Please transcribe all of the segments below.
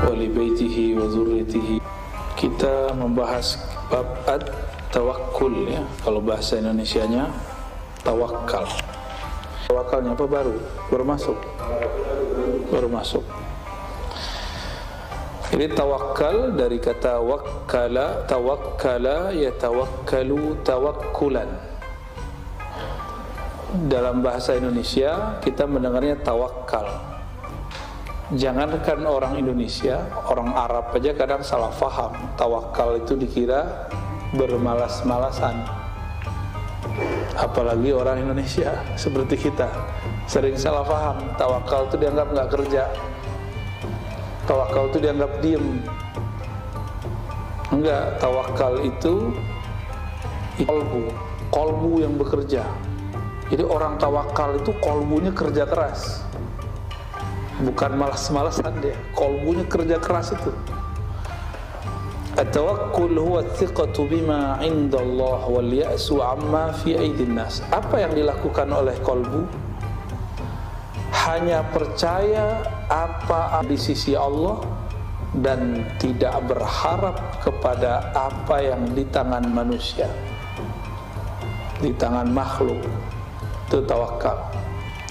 wa li baitihi wa dzurriyyatihi. Kita membahas bab at-tawakkul ya. Kalau bahasa Indonesianya tawakal. Tawakalnya apa baru? Baru masuk. Jadi tawakal dari kata wakkala, tawakkala yatawakkalu tawakkulan. Dalam bahasa Indonesia kita mendengarnya tawakal. Jangankan orang Indonesia, orang Arab aja kadang salah faham. Tawakal itu dikira bermalas-malasan. Apalagi orang Indonesia seperti kita sering salah faham. Tawakal itu dianggap nggak kerja. Tawakal itu dianggap diem. Enggak, tawakal itu kolbu yang bekerja. Jadi orang tawakal itu kolbunya kerja keras. Bukan malas-malasan dia, kolbunya kerja keras itu. At-tawakkul huwa thiqatu bima 'inda Allah wal ya'su 'amma fi aydin nas. Apa yang dilakukan oleh kolbu? Hanya percaya apa di sisi Allah dan tidak berharap kepada apa yang di tangan manusia, di tangan makhluk. Itu tawakal.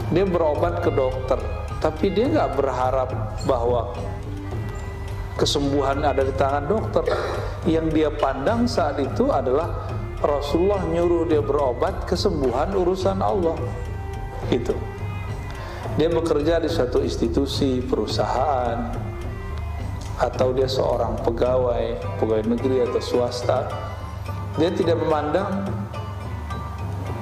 Dia berobat ke dokter, tapi dia nggak berharap bahwa kesembuhan ada di tangan dokter. Yang dia pandang saat itu adalah Rasulullah nyuruh dia berobat, kesembuhan urusan Allah. Gitu. Dia bekerja di suatu institusi, perusahaan, atau dia seorang pegawai negeri atau swasta. Dia tidak memandang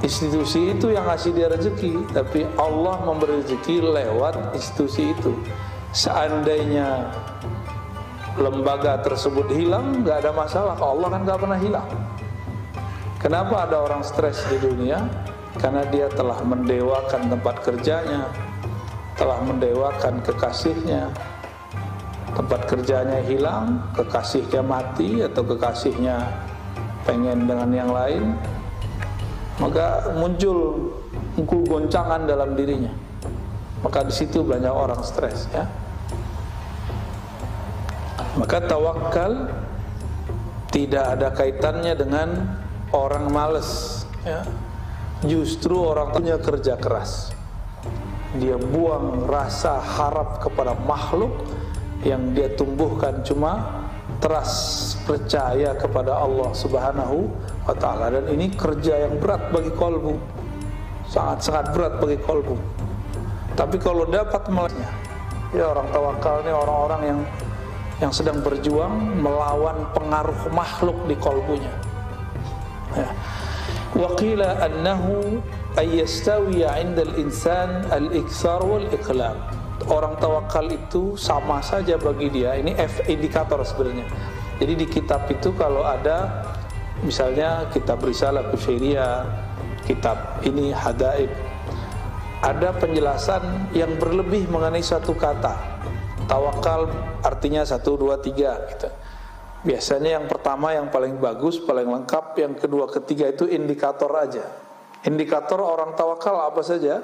institusi itu yang ngasih dia rezeki, tapi Allah memberi rezeki lewat institusi itu. Seandainya lembaga tersebut hilang, nggak ada masalah. Allah kan nggak pernah hilang. Kenapa ada orang stres di dunia? Karena dia telah mendewakan tempat kerjanya, telah mendewakan kekasihnya. Tempat kerjanya hilang, kekasihnya mati, atau kekasihnya pengen dengan yang lain, maka muncul goncangan dalam dirinya. Maka di situ banyak orang stres ya. Maka tawakal tidak ada kaitannya dengan orang malas ya. Justru orang punya kerja keras. Dia buang rasa harap kepada makhluk, yang dia tumbuhkan cuma trust, percaya kepada Allah Subhanahu wa ta'ala. Dan ini kerja yang berat bagi kolbu, sangat-sangat berat bagi kolbu. Tapi kalau dapat malasnya, ya orang tawakal ini orang-orang yang sedang berjuang melawan pengaruh makhluk di kolbunya ya. Wa qila annahu ayyastawiya 'inda al-insan al-iktsar wal-iqlal. Orang tawakal itu sama saja bagi dia. Ini indikator sebenarnya. Jadi di kitab itu kalau ada misalnya kitab Risalah Kusyairiyah, kitab ini Hadaib, ada penjelasan yang berlebih mengenai satu kata. Tawakal artinya 1, 2, 3 gitu. Biasanya yang pertama yang paling bagus, paling lengkap, yang kedua, ketiga itu indikator aja. Indikator orang tawakal apa saja?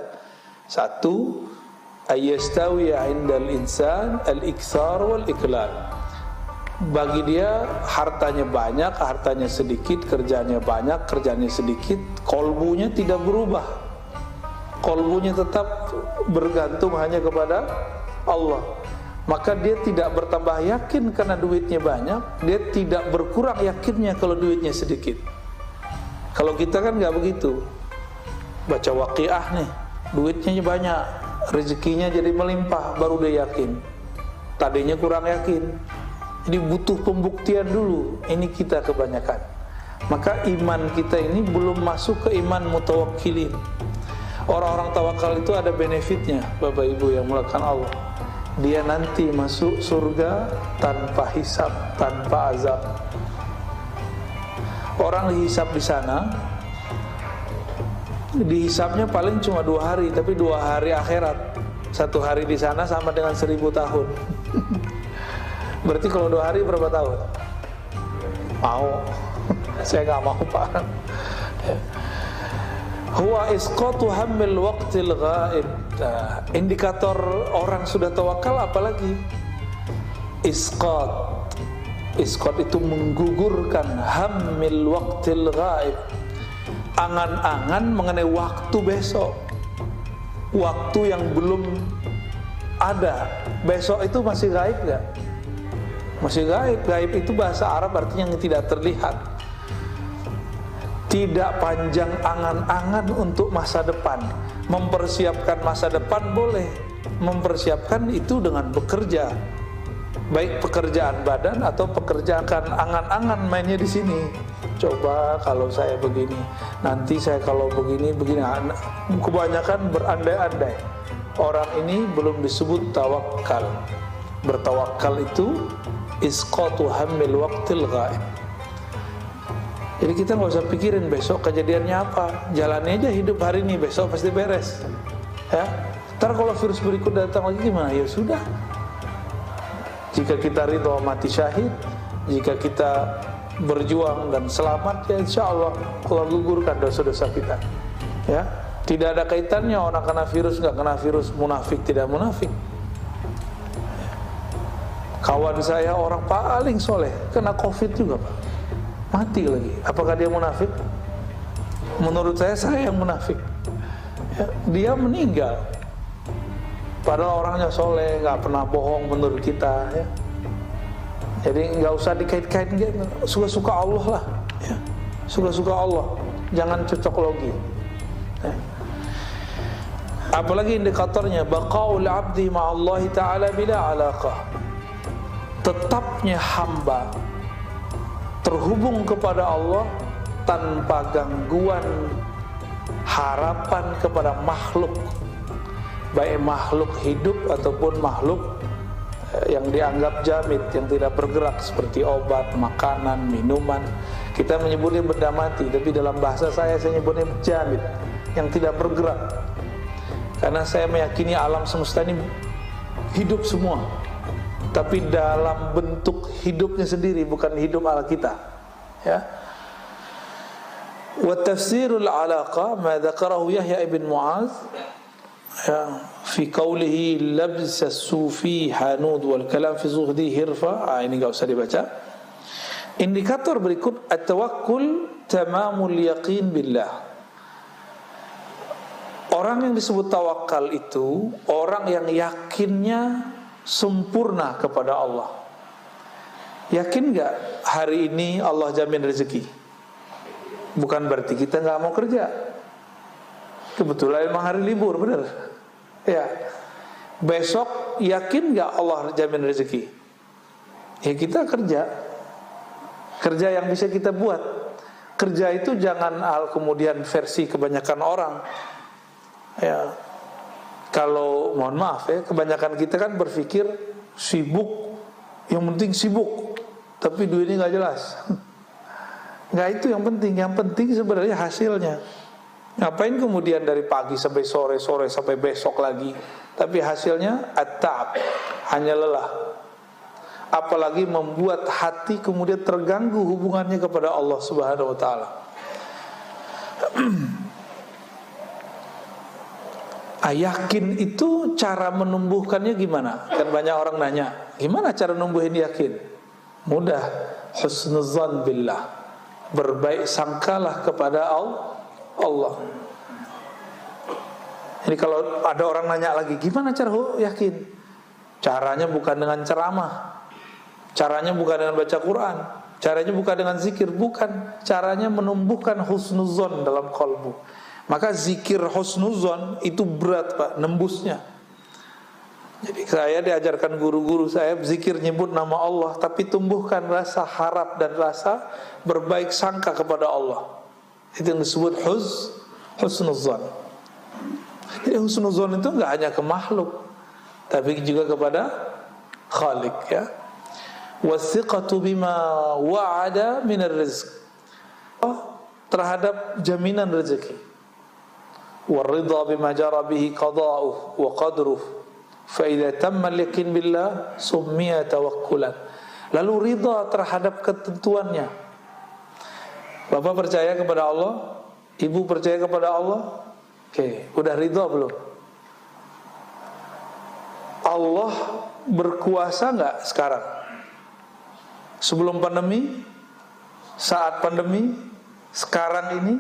1, ayyastawiya 'indal insan al-iktsar wal iqlal. Bagi dia hartanya banyak, hartanya sedikit, kerjanya banyak, kerjanya sedikit, kolbunya tidak berubah. Kolbunya tetap bergantung hanya kepada Allah. Maka dia tidak bertambah yakin karena duitnya banyak, dia tidak berkurang yakinnya kalau duitnya sedikit. Kalau kita kan nggak begitu. Baca Waqiah nih, duitnya banyak, rezekinya jadi melimpah, baru dia yakin. Tadinya kurang yakin. Jadi butuh pembuktian dulu. Ini kita kebanyakan. Maka iman kita ini belum masuk ke iman mutawakkilin. Orang-orang tawakal itu ada benefitnya, Bapak Ibu yang mulakan Allah. Dia nanti masuk surga tanpa hisab, tanpa azab. Orang dihisab di sana, dihisabnya paling cuma 2 hari, tapi 2 hari akhirat. 1 hari di sana sama dengan 1000 tahun. Berarti kalau 2 hari berapa tahun? Mau? Saya nggak mau, Pak. Huwa isqatu hammil waqtil ghaib. Indikator orang sudah tawakal apalagi? isqat. Isqat itu menggugurkan hammil waqtil ghaib, angan-angan mengenai waktu besok, waktu yang belum ada. Besok itu masih gaib gak? Masih gaib. Gaib itu bahasa Arab artinya yang tidak terlihat. Tidak panjang angan-angan untuk masa depan. Mempersiapkan masa depan boleh, mempersiapkan itu dengan bekerja, baik pekerjaan badan atau pekerjaan angan-angan mainnya di sini. Coba kalau saya begini, nanti saya kalau begini. Kebanyakan berandai-andai. Orang ini belum disebut tawakal. Bertawakal itu isqatu hammil waqtil ghaib. Jadi kita nggak usah pikirin besok kejadiannya apa, jalani aja hidup hari ini, besok pasti beres. Ya, ntar kalau virus berikut datang lagi gimana? Ya sudah. Jika kita ridho mati syahid, jika kita berjuang dan selamat, ya insya Allah Allah gugurkan dosa-dosa kita. Ya, tidak ada kaitannya orang kena virus nggak kena virus, munafik tidak munafik. Kawan saya orang paling soleh kena COVID juga Pak, mati lagi. Apakah dia munafik? Menurut saya yang munafik. Ya, dia meninggal. Padahal orangnya soleh, nggak pernah bohong menurut kita. Ya. Jadi nggak usah dikait-kaitin gitu. Suka-suka Allah lah. Ya. Suka-suka Allah. Jangan cocok logi. Ya. Apalagi indikatornya baqaul abdi ma'allahi ta'ala bila alaqah. Tetapnya hamba terhubung kepada Allah tanpa gangguan harapan kepada makhluk, baik makhluk hidup ataupun makhluk yang dianggap jamid, yang tidak bergerak seperti obat, makanan, minuman. Kita menyebutnya benda mati, tapi dalam bahasa saya menyebutnya jamid, yang tidak bergerak. Karena saya meyakini alam semesta ini hidup semua, tapi dalam bentuk hidupnya sendiri, bukan hidup ala kita. Ya. Wa tafsirul alaqa ma dzakarahu Yahya ibn Mu'adz ya fi qawlihi labs as-sufi hanud wal kalam fi zuhdi hirfa. Ini enggak usah dibaca. Indikator berikut at-tawakkul tamamul yaqin billah. Orang yang disebut tawakal itu orang yang yakinnya sempurna kepada Allah. Yakin gak hari ini Allah jamin rezeki? Bukan berarti kita gak mau kerja. Kebetulan emang hari libur, benar? Ya. Besok yakin gak Allah jamin rezeki? Ya kita kerja. Kerja yang bisa kita buat. Kerja itu jangan kemudian versi kebanyakan orang. Ya. Kalau mohon maaf ya, kebanyakan kita kan berpikir sibuk, yang penting sibuk, tapi duitnya nggak jelas. Nggak itu yang penting sebenarnya hasilnya. Ngapain kemudian dari pagi sampai sore sampai besok lagi, tapi hasilnya at-ta'ab, hanya lelah. Apalagi membuat hati kemudian terganggu hubungannya kepada Allah Subhanahu Wa Taala. Yakin itu cara menumbuhkannya gimana? Kan banyak orang nanya, gimana cara numbuhin yakin? Mudah, husnuzan billah, berbaik sangkalah kepada Allah. Jadi kalau ada orang nanya lagi, gimana cara yakin? Caranya bukan dengan ceramah, caranya bukan dengan baca Quran, caranya bukan dengan zikir, bukan. Caranya menumbuhkan husnuzan dalam qalbu. Maka zikir husnuzon itu berat Pak, nembusnya. Jadi saya diajarkan guru-guru saya zikir nyebut nama Allah, tapi tumbuhkan rasa harap dan rasa berbaik sangka kepada Allah. Itu yang disebut husnuzon. Jadi husnuzon itu enggak hanya ke makhluk, tapi juga kepada Khalik ya. Wasiqatu bima wa'ada minar rizq. Terhadap jaminan rezeki. Waridha bima jara bihi qada'uhu wa qadruhu fa idza tamma al-yaqin billah summiya tawakkulan. Lalu ridha terhadap ketentuannya. Bapak percaya kepada Allah, ibu percaya kepada Allah. Oke, udah ridha belum? Allah berkuasa nggak sekarang? Sebelum pandemi, saat pandemi, sekarang ini?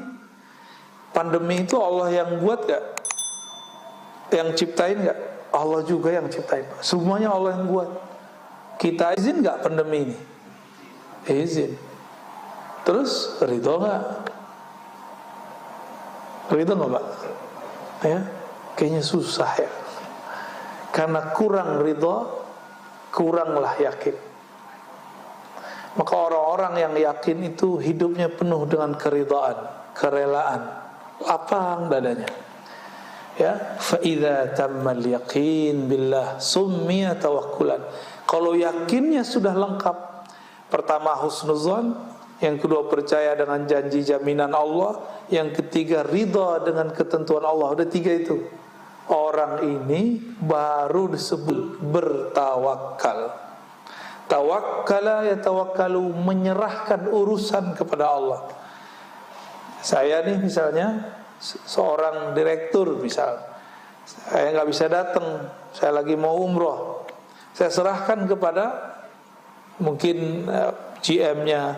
Pandemi itu Allah yang buat nggak? Yang ciptain nggak? Allah juga yang ciptain. Semuanya Allah yang buat. Kita izin nggak pandemi ini? Izin. Terus ridho nggak? Ridho nggak, Pak? Ya, kayaknya susah ya. Karena kurang ridho, kuranglah yakin. Maka orang-orang yang yakin itu hidupnya penuh dengan keridhaan, kerelaan, lapang dadanya. Ya, fa idza tammal yaqin billah summiya tawakkulan. Kalau yakinnya sudah lengkap, pertama husnuzan, yang kedua percaya dengan janji jaminan Allah, yang ketiga ridha dengan ketentuan Allah. Udah 3 itu. Orang ini baru disebut bertawakal. Tawakkala yatawakkalu, menyerahkan urusan kepada Allah. Saya nih misalnya seorang direktur misal, saya nggak bisa datang, saya lagi mau umroh, saya serahkan kepada mungkin GM-nya,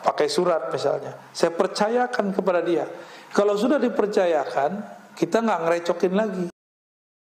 pakai surat misalnya, saya percayakan kepada dia. Kalau sudah dipercayakan, kita nggak ngerecokin lagi.